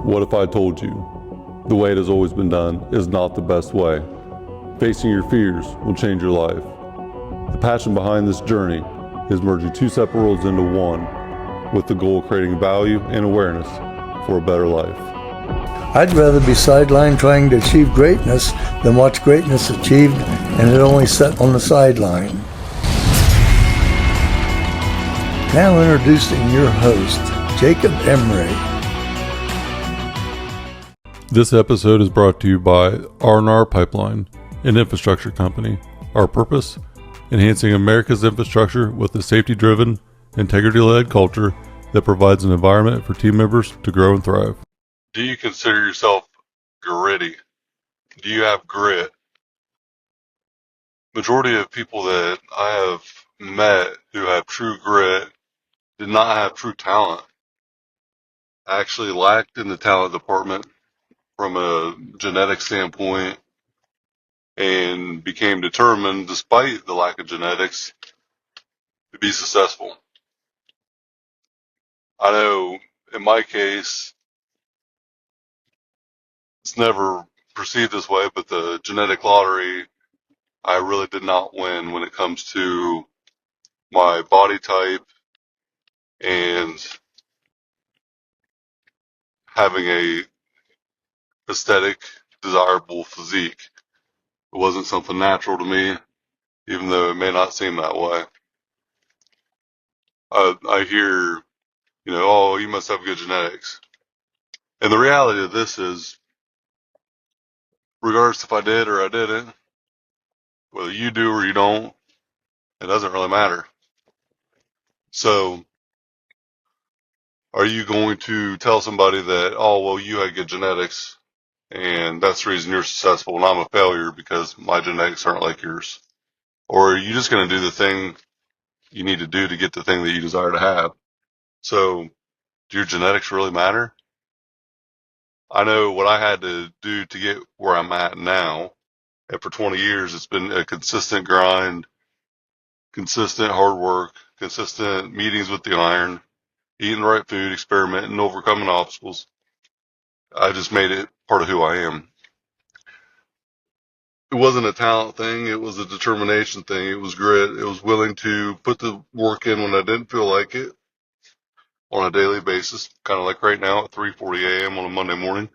What if I told you the way it has always been done is not the best way? Facing your fears will change your life. The passion behind this journey is merging two separate worlds into one with the goal of creating value and awareness for a better life. I'd rather be sidelined trying to achieve greatness than watch greatness achieved and it only set on the sideline. Now introducing your host, Jacob Emery. This episode is brought to you by R&R Pipeline, an infrastructure company. Our purpose? Enhancing America's infrastructure with a safety-driven, integrity-led culture that provides an environment for team members to grow and thrive. Do you consider yourself gritty? Do you have grit? Majority of people that I have met who have true grit did not have true talent. Actually lacked in the talent department from a genetic standpoint and became determined, despite the lack of genetics, to be successful. I know in my case, it's never perceived this way, but the genetic lottery, I really did not win when it comes to my body type and having a aesthetic, desirable physique. It wasn't something natural to me, even though it may not seem that way. I hear, oh, you must have good genetics. And the reality of this is, regardless if I did or I didn't, whether you do or you don't, it doesn't really matter. So, are you going to tell somebody that, oh, well, you had good genetics, and that's the reason you're successful, and I'm a failure because my genetics aren't like yours? Or are you just going to do the thing you need to do to get the thing that you desire to have? So, do your genetics really matter? I know what I had to do to get where I'm at now, and for 20 years, it's been a consistent grind, consistent hard work, consistent meetings with the iron, eating the right food, experimenting, overcoming obstacles. I just made it part of who I am. It wasn't a talent thing. It was a determination thing. It was grit. It was willing to put the work in when I didn't feel like it on a daily basis, kind of like right now at 3:40 a.m. on a Monday morning.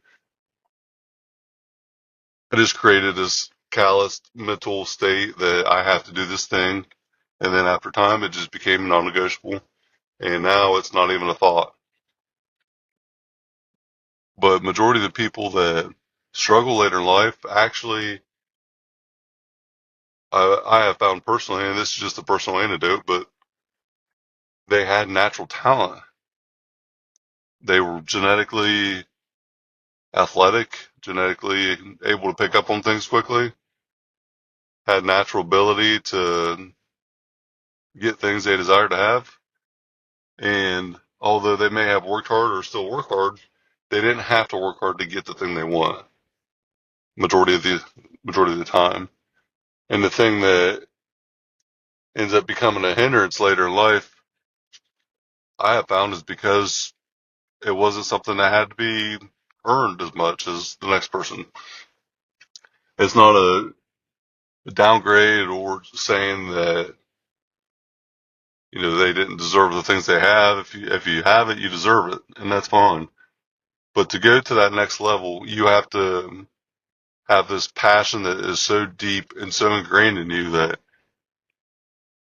I just created this calloused mental state that I have to do this thing. And then after time, it just became non-negotiable. And now it's not even a thought. But majority of the people that struggle later in life, actually, I have found personally, and this is just a personal anecdote, but they had natural talent. They were genetically athletic, genetically able to pick up on things quickly, had natural ability to get things they desired to have. And although they may have worked hard or still work hard, they didn't have to work hard to get the thing they want majority of the time. And the thing that ends up becoming a hindrance later in life, I have found, is because it wasn't something that had to be earned as much as the next person. It's not a downgrade or saying that they didn't deserve the things they have. If you have it, you deserve it, and that's fine. But to go to that next level, you have to have this passion that is so deep and so ingrained in you that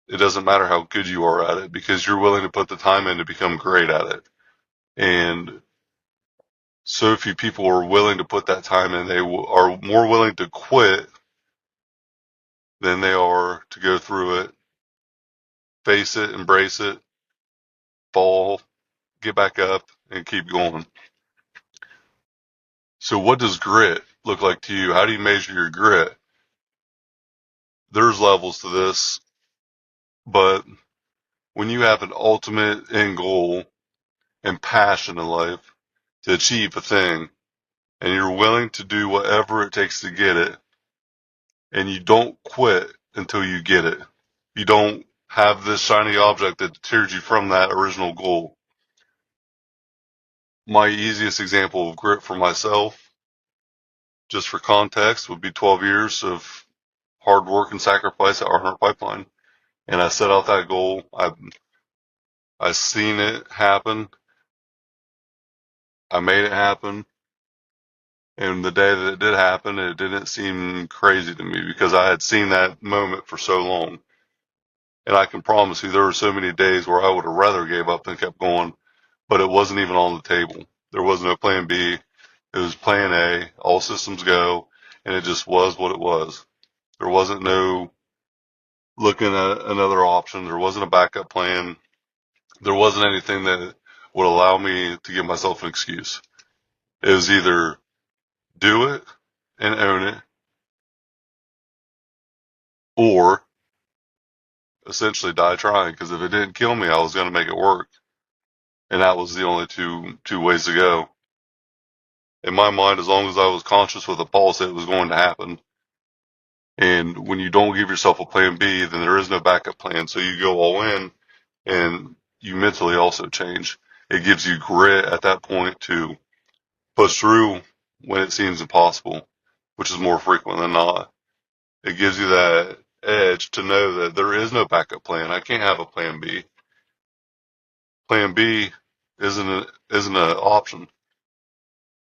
it doesn't matter how good you are at it, because you're willing to put the time in to become great at it. And so few people are willing to put that time in. They are more willing to quit than they are to go through it, face it, embrace it, fall, get back up, and keep going. So what does grit look like to you? How do you measure your grit? There's levels to this, but when you have an ultimate end goal and passion in life to achieve a thing, and you're willing to do whatever it takes to get it, and you don't quit until you get it. You don't have this shiny object that deters you from that original goal. My easiest example of grit for myself, just for context, would be 12 years of hard work and sacrifice at Arnold Pipeline. And I set out that goal. I seen it happen. I made it happen. And the day that it did happen, it didn't seem crazy to me because I had seen that moment for so long. And I can promise you there were so many days where I would have rather gave up than kept going, but it wasn't even on the table. There was no plan B. It was plan A, all systems go, and it just was what it was. There wasn't no looking at another option. There wasn't a backup plan. There wasn't anything that would allow me to give myself an excuse. It was either do it and own it, or essentially die trying. Because if it didn't kill me, I was going to make it work, and that was the only two ways to go. In my mind, as long as I was conscious with a pulse, it was going to happen. And when you don't give yourself a plan B, then there is no backup plan. So you go all in, and you mentally also change. It gives you grit at that point to push through when it seems impossible, which is more frequent than not. It gives you that edge to know that there is no backup plan. I can't have a plan B. Plan B isn't an option.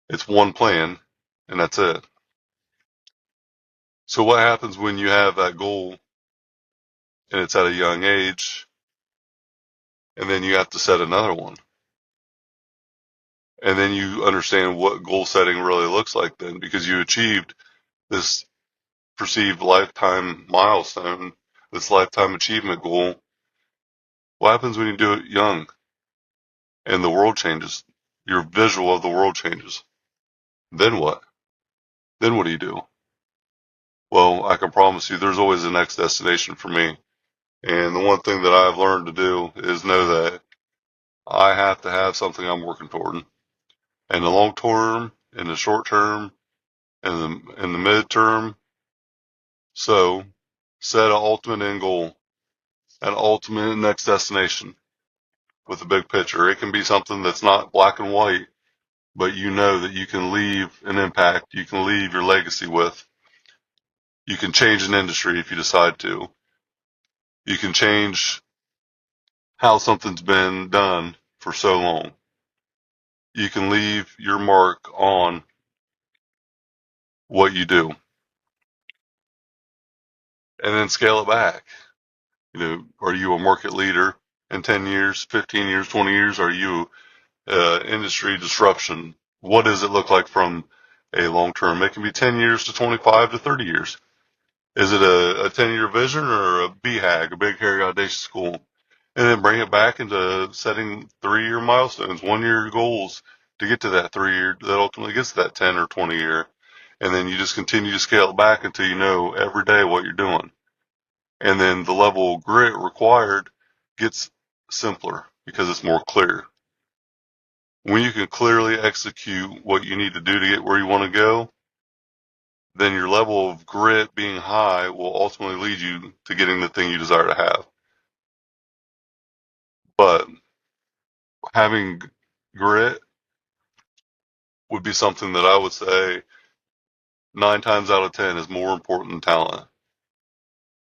It's one plan, and that's it. So what happens when you have that goal and it's at a young age, and then you have to set another one? And then you understand what goal setting really looks like then, because you achieved this perceived lifetime milestone, this lifetime achievement goal. What happens when you do it young and the world changes? Your visual of the world changes. Then what? Then what do you do? Well, I can promise you there's always a next destination for me. And the one thing that I've learned to do is know that I have to have something I'm working toward. In the long term, in the short term, in the midterm. So set an ultimate end goal, an ultimate next destination with a big picture. It can be something that's not black and white, but you know that you can leave an impact, you can leave your legacy with. You can change an industry if you decide to. You can change how something's been done for so long. You can leave your mark on what you do and then scale it back. Are you a market leader in 10 years, 15 years, 20 years? Are you industry disruption? What does it look like from a long term? It can be 10 years to 25 to 30 years. Is it a 10-year vision or a BHAG, a big, hairy, audacious goal? And then bring it back into setting 3-year milestones, 1-year goals to get to that 3-year that ultimately gets to that 10 or 20 year. And then you just continue to scale it back until you know every day what you're doing. And then the level of grit required gets simpler because it's more clear. When you can clearly execute what you need to do to get where you want to go, then your level of grit being high will ultimately lead you to getting the thing you desire to have. But having grit would be something that I would say 9 times out of 10 is more important than talent.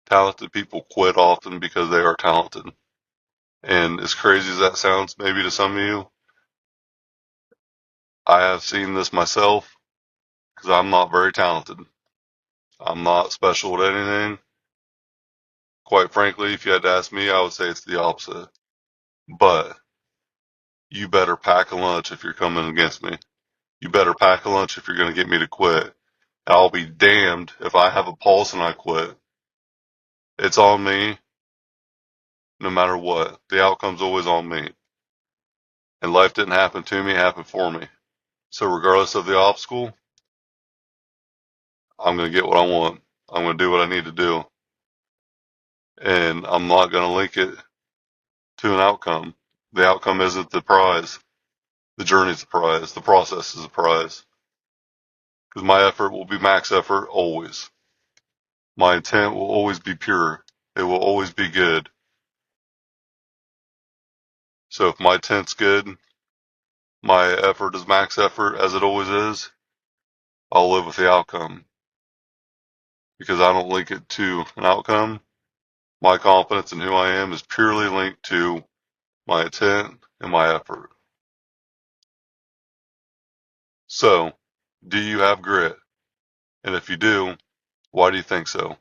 Talented people quit often because they are talented. And as crazy as that sounds maybe to some of you, I have seen this myself because I'm not very talented. I'm not special at anything. Quite frankly, if you had to ask me, I would say it's the opposite. But you better pack a lunch if you're coming against me. You better pack a lunch if you're going to get me to quit. And I'll be damned if I have a pulse and I quit. It's on me no matter what. The outcome's always on me. And life didn't happen to me, it happened for me. So regardless of the obstacle, I'm going to get what I want. I'm going to do what I need to do. And I'm not going to link it to an outcome. The outcome isn't the prize. The journey's the prize. The process is the prize. Because my effort will be max effort always. My intent will always be pure. It will always be good. So if my intent's good, my effort is max effort, as it always is, I'll live with the outcome because I don't link it to an outcome. My confidence in who I am is purely linked to my intent and my effort. So, do you have grit? And if you do, why do you think so?